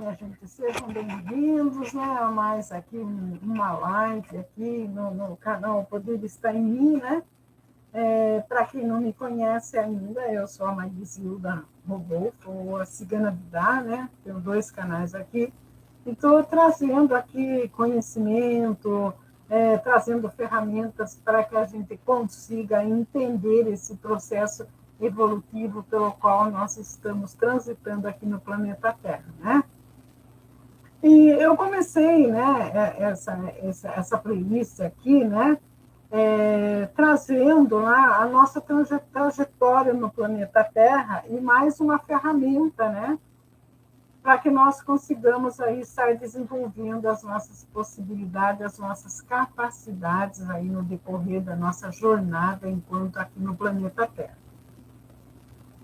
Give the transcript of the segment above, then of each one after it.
minha gente, sejam bem-vindos, né, a mais aqui uma live aqui no canal Poder Está em Mim, né? Para quem não me conhece ainda, eu sou a Magizilda Rodolfo, ou a Cigana Vidar, né? Tenho 2 canais aqui, e estou trazendo aqui conhecimento, trazendo ferramentas para que a gente consiga entender esse processo evolutivo pelo qual nós estamos transitando aqui no planeta Terra, né? E eu comecei, né, essa playlist aqui, né, trazendo lá a nossa trajetória no planeta Terra e mais uma ferramenta, né, para que nós consigamos aí estar desenvolvendo as nossas possibilidades, as nossas capacidades aí no decorrer da nossa jornada enquanto aqui no planeta Terra.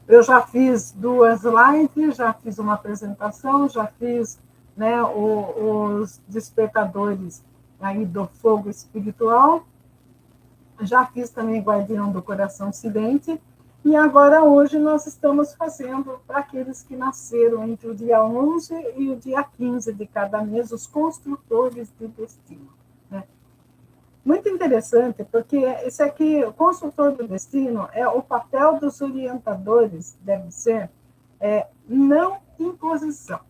Eu já fiz 2 lives, já fiz uma apresentação, já fiz, né, os despertadores aí do fogo espiritual, já fiz também Guardião do Coração Silente, e agora hoje nós estamos fazendo para aqueles que nasceram entre o dia 11 e o dia 15 de cada mês, os construtores de destino. Né? Muito interessante, porque esse aqui, o consultor do destino, o papel dos orientadores deve ser não imposição,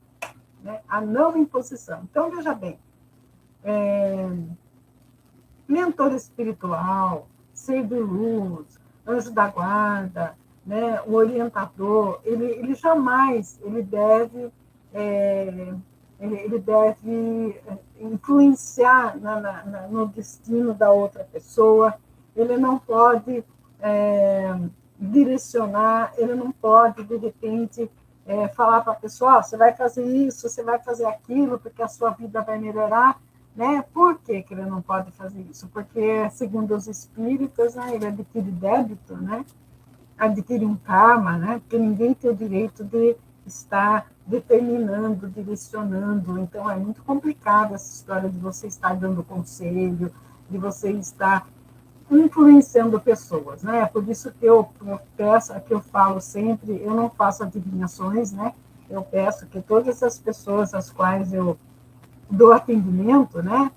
né? A não imposição. Então, veja bem, mentor espiritual, ser de luz, anjo da guarda, né? O orientador, ele jamais ele deve influenciar no destino da outra pessoa, ele não pode direcionar, ele não pode, de repente, falar para a pessoa, você vai fazer isso, você vai fazer aquilo, porque a sua vida vai melhorar, né? Por que ele não pode fazer isso? Porque, segundo os espíritos, né, ele adquire débito, né? Adquire um karma, né? Porque ninguém tem o direito de estar determinando, direcionando. Então, é muito complicado essa história de você estar dando conselho, de você estar influenciando pessoas, né? É por isso que eu peço, que eu falo sempre, eu não faço adivinhações, né? Eu peço que todas as pessoas às quais eu dou atendimento, né?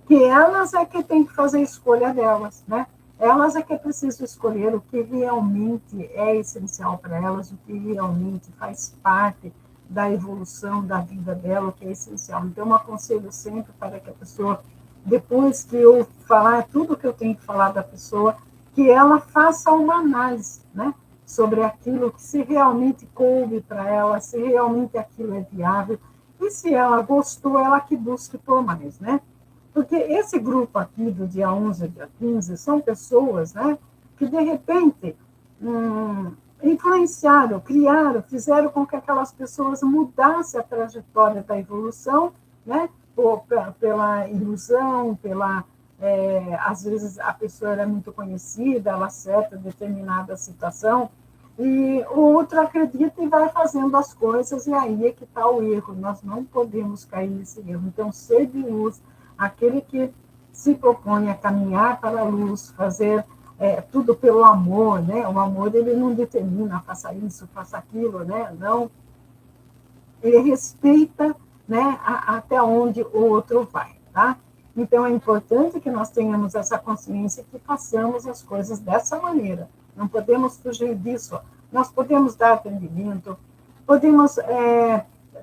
Que elas é que têm que fazer a escolha delas, né? Elas é que é preciso escolher o que realmente é essencial para elas, o que realmente faz parte da evolução da vida dela, o que é essencial. Então, eu aconselho sempre para que a pessoa, depois que eu falar tudo que eu tenho que falar da pessoa, que ela faça uma análise, né, sobre aquilo que se realmente coube para ela, se realmente aquilo é viável, e se ela gostou, ela que busque por mais, né? Porque esse grupo aqui do dia 11 ao dia 15 são pessoas, né, que de repente influenciaram, criaram, fizeram com que aquelas pessoas mudassem a trajetória da evolução, né, pela ilusão, às vezes a pessoa era muito conhecida, ela acerta determinada situação, e o outro acredita e vai fazendo as coisas, e aí é que está o erro, nós não podemos cair nesse erro. Então, ser de luz, aquele que se propõe a caminhar para a luz, fazer tudo pelo amor, né? O amor, ele não determina, faça isso, faça aquilo, né? Não, ele respeita, né, até onde o outro vai, tá? Então, é importante que nós tenhamos essa consciência e que façamos as coisas dessa maneira. Não podemos fugir disso. Nós podemos dar atendimento, podemos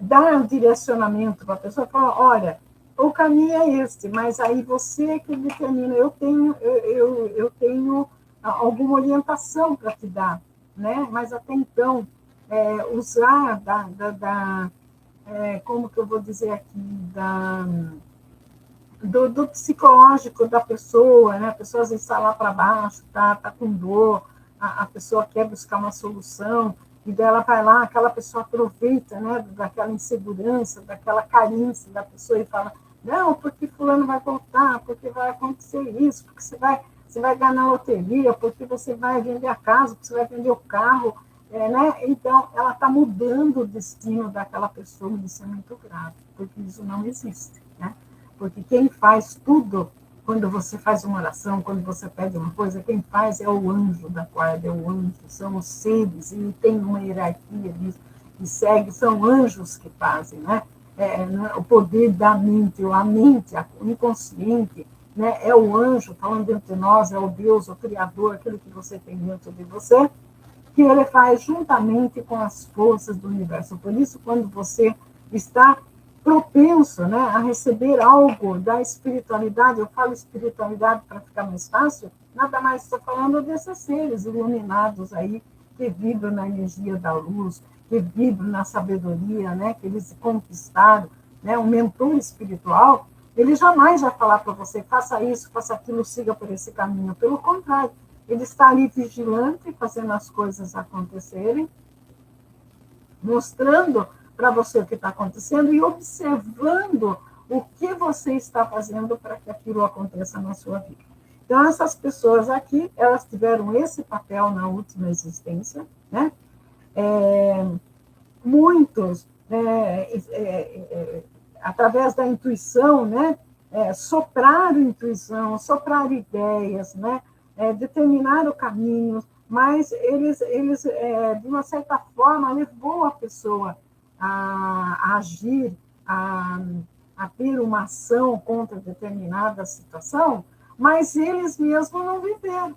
dar um direcionamento para a pessoa, falar, olha, o caminho é este, mas aí você que determina, eu tenho alguma orientação para te dar, né? Mas até então, usar como que eu vou dizer aqui, do psicológico da pessoa, né? A pessoa às vezes está lá para baixo, tá com dor, a pessoa quer buscar uma solução, e dela vai lá, aquela pessoa aproveita, né, daquela insegurança, daquela carência da pessoa e fala, não, porque fulano vai voltar, porque vai acontecer isso, porque você vai ganhar na loteria, porque você vai vender a casa, porque você vai vender o carro, né? Então, ela está mudando o destino daquela pessoa, e isso é muito grave, porque isso não existe, né? Porque quem faz tudo, quando você faz uma oração, quando você pede uma coisa, quem faz é o anjo da guarda, é o anjo, são os seres, e tem uma hierarquia disso. e segue, são anjos que fazem, né? O poder da mente, a mente, o inconsciente, né? É o anjo falando dentro de nós, é o Deus, o Criador, aquilo que você tem dentro de você, que ele faz juntamente com as forças do universo. Por isso, quando você está propenso, né, a receber algo da espiritualidade, eu falo espiritualidade para ficar mais fácil, nada mais estou falando desses seres iluminados aí, que vibram na energia da luz, que vibram na sabedoria, né, que eles conquistaram, né, um mentor espiritual, ele jamais vai falar para você, faça isso, faça aquilo, siga por esse caminho. Pelo contrário, ele está ali vigilante, fazendo as coisas acontecerem, mostrando para você o que está acontecendo e observando o que você está fazendo para que aquilo aconteça na sua vida. Então, essas pessoas aqui, elas tiveram esse papel na última existência, né? Muitos, através da intuição, né? Soprar intuição, soprar ideias, né? Determinar o caminho, mas eles de uma certa forma, levou a pessoa a agir, a ter uma ação contra determinada situação, mas eles mesmos não viveram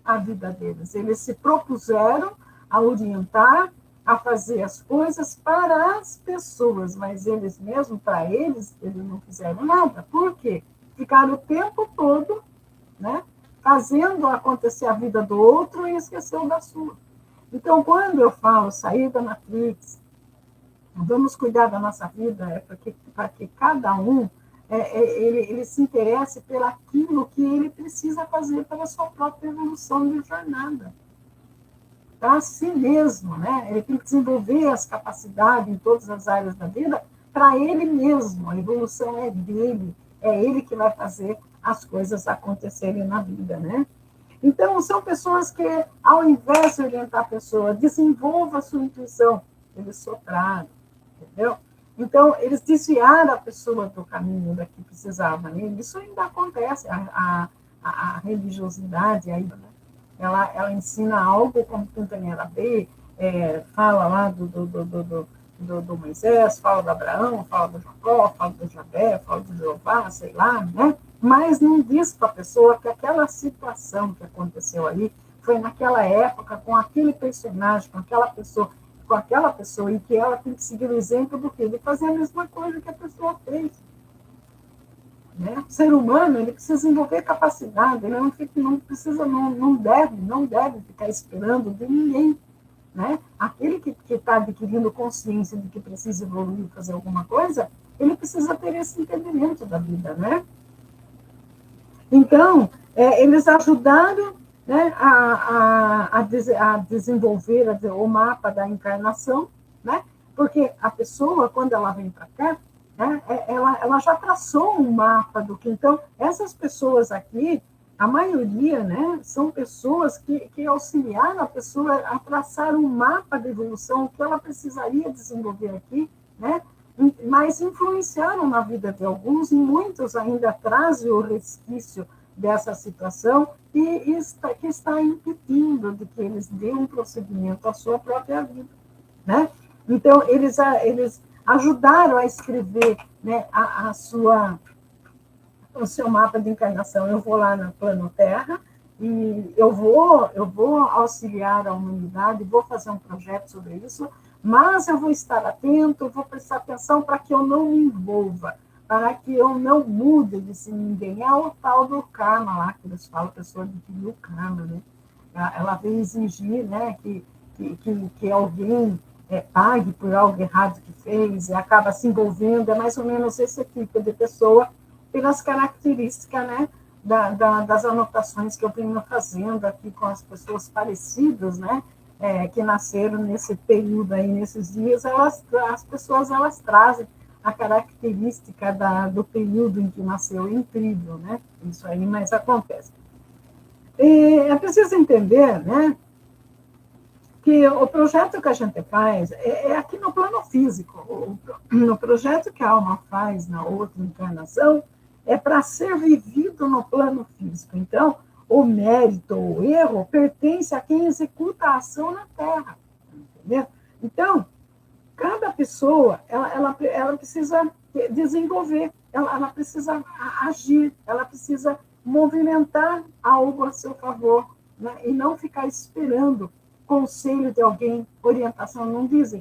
a vida deles. Eles se propuseram a orientar, a fazer as coisas para as pessoas, mas eles mesmos, para eles não fizeram nada. Por quê? Ficaram o tempo todo, né, fazendo acontecer a vida do outro e esqueceu da sua. Então, quando eu falo sair da Matrix, vamos cuidar da nossa vida, para que cada um ele se interesse pelaquilo que ele precisa fazer para a sua própria evolução de jornada. Para si mesmo, né? Ele tem que desenvolver as capacidades em todas as áreas da vida para ele mesmo. A evolução é dele, é ele que vai fazer as coisas acontecerem na vida, né? Então, são pessoas que, ao invés de orientar a pessoa, desenvolva a sua intuição, eles sopraram, entendeu? Então, eles desviaram a pessoa do caminho da que precisava, né? Isso ainda acontece, a religiosidade aí, né? Ela ensina algo como Quintanilha B, fala lá do Moisés, fala do Abraão, fala do Jacó, fala do Jabé, fala do Jeová, sei lá, né? Mas não diz para a pessoa que aquela situação que aconteceu ali foi naquela época, com aquele personagem, com aquela pessoa, e que ela tem que seguir o exemplo do quê? De fazer a mesma coisa que a pessoa fez. Né? O ser humano, ele precisa desenvolver capacidade, ele não deve ficar esperando de ninguém. Né? Aquele que está adquirindo consciência de que precisa evoluir, fazer alguma coisa, ele precisa ter esse entendimento da vida. Né? Então, eles ajudaram, né, a desenvolver o mapa da encarnação, né? Porque a pessoa, quando ela vem para cá, né, ela já traçou um mapa do que... Então, essas pessoas aqui, a maioria, né, são pessoas que auxiliaram a pessoa a traçar um mapa de evolução que ela precisaria desenvolver aqui, né? Mas influenciaram na vida de alguns, e muitos ainda trazem o resquício dessa situação que está impedindo de que eles dêem um prosseguimento à sua própria vida. Né? Então, eles ajudaram a escrever, né, o seu mapa de encarnação. Eu vou lá no plano Terra e eu vou auxiliar a humanidade, vou fazer um projeto sobre isso, mas eu vou estar atento, eu vou prestar atenção para que eu não me envolva, para que eu não mude de se ninguém. É o tal do karma lá, que eles falam, a pessoa adquiriu o karma, né? Ela vem exigir, né, que alguém pague por algo errado que fez e acaba se envolvendo. É mais ou menos esse tipo de pessoa, pelas características, né, das anotações que eu venho fazendo aqui com as pessoas parecidas, né, que nasceram nesse período aí, nesses dias. As pessoas trazem a característica do período em que nasceu. É incrível, né? Isso aí, mas acontece. É preciso entender, né, que o projeto que a gente faz é aqui no plano físico. No projeto que a alma faz na outra encarnação é para ser vivido no plano físico. Então, o mérito, o erro, pertence a quem executa a ação na Terra. Entendeu? Então, cada pessoa, ela precisa desenvolver, ela precisa agir, ela precisa movimentar algo a seu favor, né? E não ficar esperando conselho de alguém, orientação. Não diz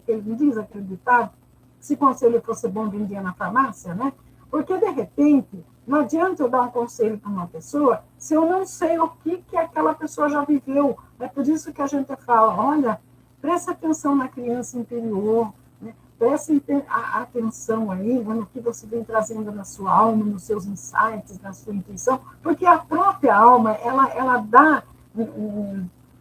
acreditar, se conselho fosse bom, vendia na farmácia, né? Porque, de repente, não adianta eu dar um conselho para uma pessoa se eu não sei o que aquela pessoa já viveu. É por isso que a gente fala, olha, preste atenção na criança interior, né? Preste atenção aí no que você vem trazendo na sua alma, nos seus insights, na sua intuição, porque a própria alma, ela dá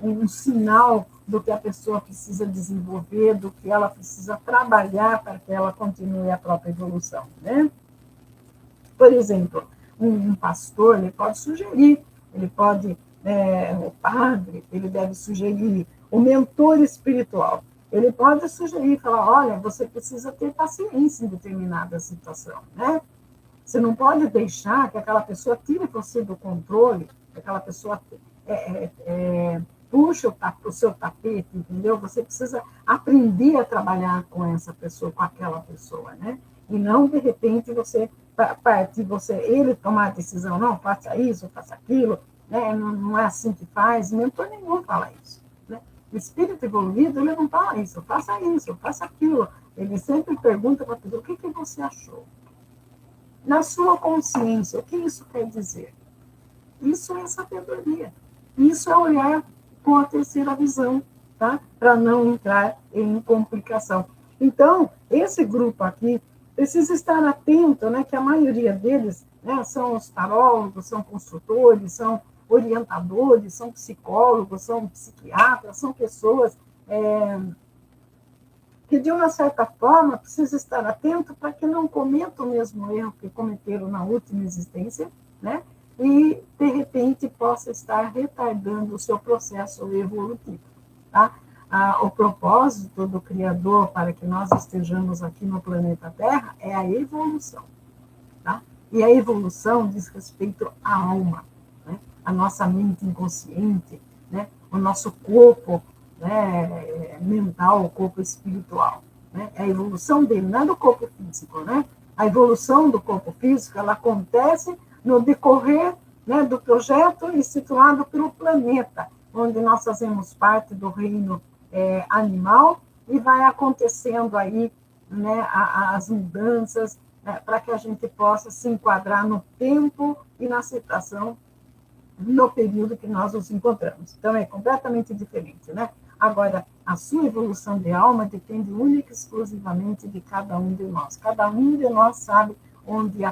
um sinal do que a pessoa precisa desenvolver, do que ela precisa trabalhar para que ela continue a própria evolução, né? Por exemplo, um pastor, ele pode sugerir, o padre, ele deve sugerir, o mentor espiritual, ele pode sugerir, falar, olha, você precisa ter paciência em determinada situação, né? Você não pode deixar que aquela pessoa tire você do controle, que aquela pessoa puxa o seu tapete, entendeu? Você precisa aprender a trabalhar com essa pessoa, com aquela pessoa, né? E não, de repente, ele tomar a decisão, não, faça isso, faça aquilo, né? Não é assim que faz, mentor nenhum fala isso, né? O espírito evoluído, ele não fala isso, faça aquilo. Ele sempre pergunta para a pessoa, o que você achou? Na sua consciência, o que isso quer dizer? Isso é sabedoria. Isso é olhar com a terceira visão, tá? Para não entrar em complicação. Então, esse grupo aqui precisa estar atento, né, que a maioria deles, né, são os tarólogos, são construtores, são orientadores, são psicólogos, são psiquiatras, são pessoas que, de uma certa forma, precisa estar atento para que não cometam o mesmo erro que cometeram na última existência, né? E, de repente, possa estar retardando o seu processo evolutivo, tá? O propósito do Criador para que nós estejamos aqui no planeta Terra é a evolução, tá? E a evolução diz respeito à alma, né? A nossa mente inconsciente, né? O nosso corpo, né, mental, o corpo espiritual, né? A evolução dele, não é do corpo físico, né? A evolução do corpo físico, ela acontece no decorrer, né, do projeto instituído pelo planeta, onde nós fazemos parte do reino animal, e vai acontecendo aí, né, as mudanças, né, para que a gente possa se enquadrar no tempo e na situação, no período que nós nos encontramos. Então, é completamente diferente, né? Agora, a sua evolução de alma depende única e exclusivamente de cada um de nós. Cada um de nós sabe onde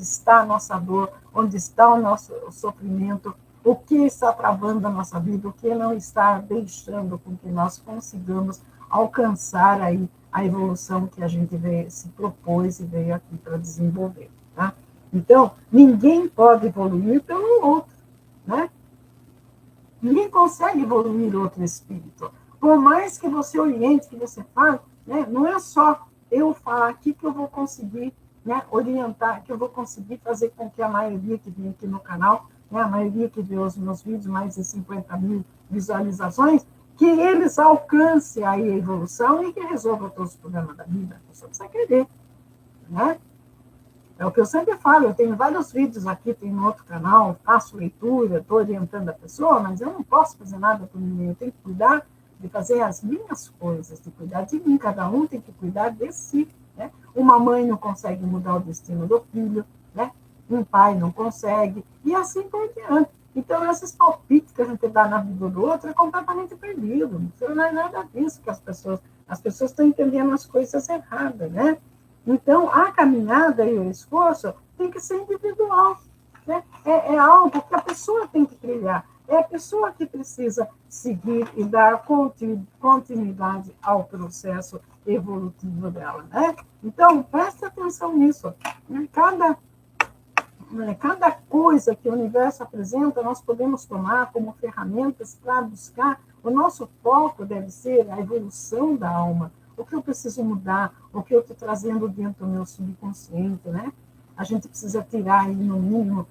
está a nossa dor, onde está o nosso sofrimento, o que está travando a nossa vida, o que não está deixando com que nós consigamos alcançar aí a evolução que a gente se propôs e veio aqui para desenvolver, tá? Então, ninguém pode evoluir pelo outro, né? Ninguém consegue evoluir outro espírito. Por mais que você oriente, que você fale, né? Não é só eu falar aqui que eu vou conseguir, né, orientar, que eu vou conseguir fazer com que a maioria que vem aqui no canal, né, a maioria que vê os meus vídeos, mais de 50 mil visualizações, que eles alcancem aí a evolução e que resolvam todos os problemas da vida. Você precisa querer, né? É o que eu sempre falo, eu tenho vários vídeos aqui, tem no outro canal, faço leitura, estou orientando a pessoa, mas eu não posso fazer nada por ninguém, eu tenho que cuidar de fazer as minhas coisas, de cuidar de mim, cada um tem que cuidar de si, né? Uma mãe não consegue mudar o destino do filho, né? Um pai não consegue, e assim por diante. Então, esses palpites que a gente dá na vida do outro é completamente perdido, não é nada disso que as pessoas estão entendendo as coisas erradas, né? Então, a caminhada e o esforço tem que ser individual, né? É algo que a pessoa tem que trilhar, é a pessoa que precisa seguir e dar continuidade ao processo evolutivo dela, né? Então, preste atenção nisso, né? Cada coisa que o universo apresenta, nós podemos tomar como ferramentas para buscar. O nosso foco deve ser a evolução da alma, o que eu preciso mudar, o que eu estou trazendo dentro do meu subconsciente, né? A gente precisa tirar aí, no mínimo,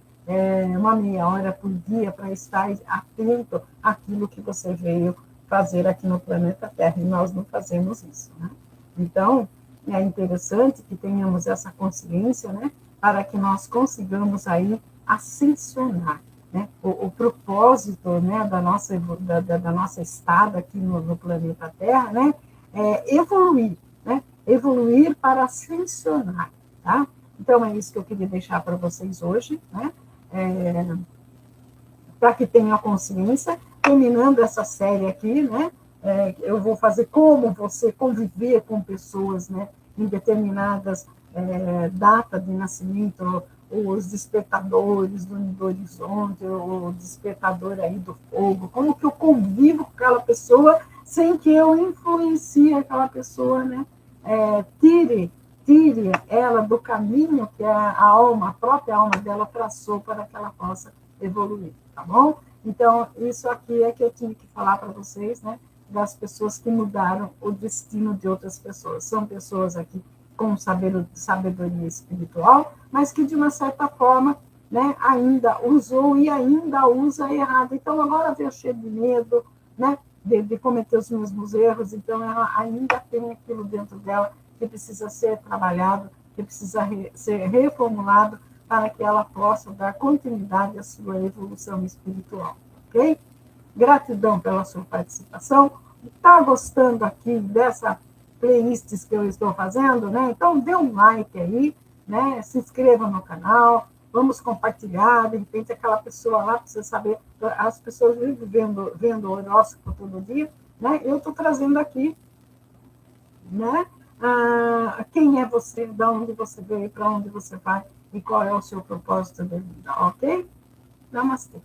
uma meia hora por dia para estar atento àquilo que você veio fazer aqui no planeta Terra, e nós não fazemos isso, né? Então, é interessante que tenhamos essa consciência, né, para que nós consigamos aí ascensionar, né, o propósito, né, da nossa estada aqui no planeta Terra, né, é evoluir, né, evoluir para ascensionar, tá? Então, é isso que eu queria deixar para vocês hoje, né, para que tenham a consciência, terminando essa série aqui, né, eu vou fazer como você conviver com pessoas, né, em determinadas datas de nascimento, os despertadores do horizonte, o despertador aí do fogo, como que eu convivo com aquela pessoa sem que eu influencie aquela pessoa, né? Tire ela do caminho que a própria alma dela traçou para que ela possa evoluir, tá bom? Então, isso aqui é que eu tinha que falar para vocês, né? Das pessoas que mudaram o destino de outras pessoas. São pessoas aqui com sabedoria espiritual, mas que, de uma certa forma, né, ainda usou e ainda usa errado. Então, agora veio cheio de medo, né, de cometer os mesmos erros. Então, ela ainda tem aquilo dentro dela que precisa ser trabalhado, que precisa ser reformulado para que ela possa dar continuidade à sua evolução espiritual, ok? Gratidão pela sua participação. Está gostando aqui dessa playlist que eu estou fazendo, né? Então, dê um like aí, né? Se inscreva no canal, vamos compartilhar, de repente aquela pessoa lá, para você saber, as pessoas vivem vendo o horóscopo todo dia, né? Eu estou trazendo aqui, né? Quem é você, de onde você veio, para onde você vai e qual é o seu propósito de vida, ok? Namastê.